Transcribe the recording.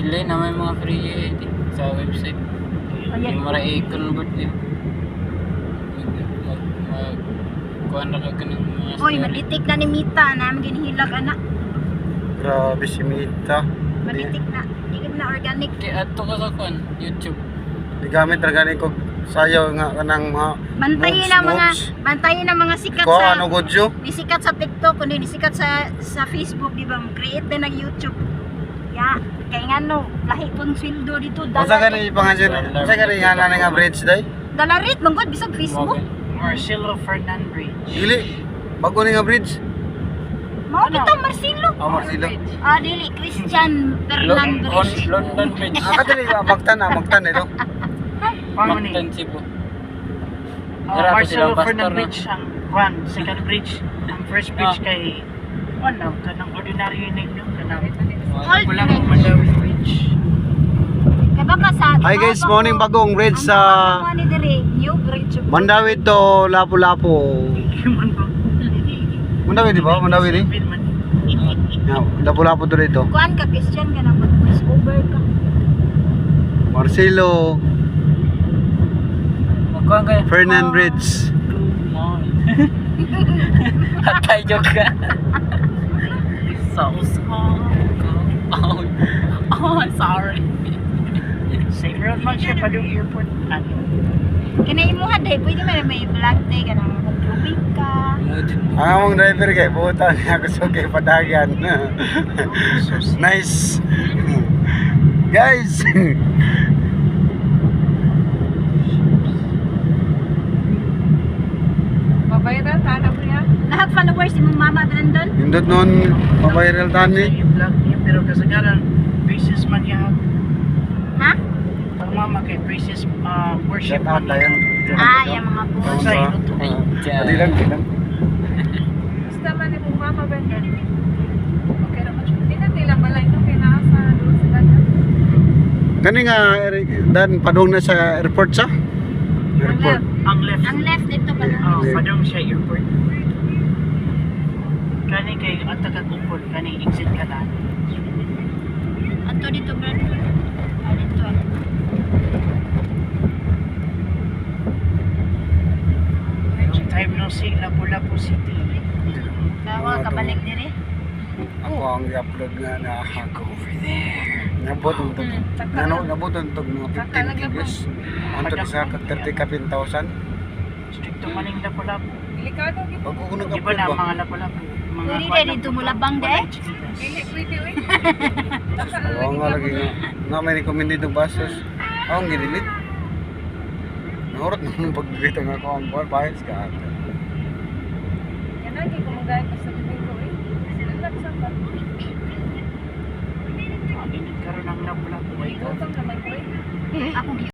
Dili na may mga free sa website. Yung maray convert din. Kuha na ka ng mga Oy, malitik na ni Mita. Namin ginihilag, anak. Grabe si Mita. Malitik na. Hindi na organic. Kaya ato ka sa kuan, YouTube. Di gamit na ganin ko sayaw nga kanang mga Bantayin ang mga sikat ko sa ano godyo. ni sikat sa TikTok kundi ni sikat sa Facebook, di ba? Create din ng YouTube. Ya, kay ngano, lahi pong sweldo dito. Unsa gani pangalan? Unsa gani nga nga bridge day? Dalarit manggod bisag Facebook. Marcelo Fernandez. Dili. Bago ni nga bridge. Mao bitaw Marcelo. Marcelo. Ah, dili Christian Fernandez. London Bridge. Dili magtan ito. Magtan Cebu. Marcelo Fernandez ang second bridge. Ang first bridge kay kanang ordinary name yung kanang wala ko Mandawi Bridge. Kay baka sa Hi guys, morning bagong bridge sa ni diri, new bridge. Mandawi to Lapu-Lapu. Mandawi di ba? Mandawi di? Yeah, Lapu-Lapu to dito. Kuan ka Christian ka na mag-voice over ka. Marcelo Magkuhan kayo. Fernandez. Hatay joke ka. So small. Oh, I'm sorry. Safe road man siya pa yung airport. Kinay mo haday, pwede man may vlog day ka na mag-tubig ka. Ang among driver kay puta niya gusto kay padagan. Nice. Guys. Mabayaran tana mo ya. Lahat followers ni mong mama Brandon. Indot nun pa-viral tani. Yung vlog niya pero kasagaran basis man niya. Ha? Ang mama kay basis worship Shout out tayo. Ah, yung mga boss. Sa ino to. Pati lang kinang. Basta man ni mong mama Brandon. Okay naman siya. Hindi na nila balay no kay naa sa doon sila na. Kani nga dan padung na sa airport sa? Airport. Ang left. Ang left dito pa lang. Padong siya airport. Kani kay atakat upod kani exit ka na. Ato dito Brandon. Ah, dito. Long time no see Lapu-Lapu City. Bawa ka balik diri. Ako ang i-upload nga na ako over there. Nabot ang tug. Nabot ang tug mga 15 gigas. Anto sa 30 ka 10,000. Stricto maning Lapu-Lapu. Delikado gid. Pag ko Di ba nag-upload na ba? mga Lapu-Lapu? Pwede na dito mo labang de. Dili pwede oi. Oo nga lagi nga. Nga may recommended ng basos. Ako ang ginilit. Nahurot naman pag-grito nga ako ang buwan. Bahis ka ata. Yan na gid kung dahil pa sa domingo oi. Sila lang sa pa. Init karon ang Lapu-Lapu. Utang naman ko oi. Ako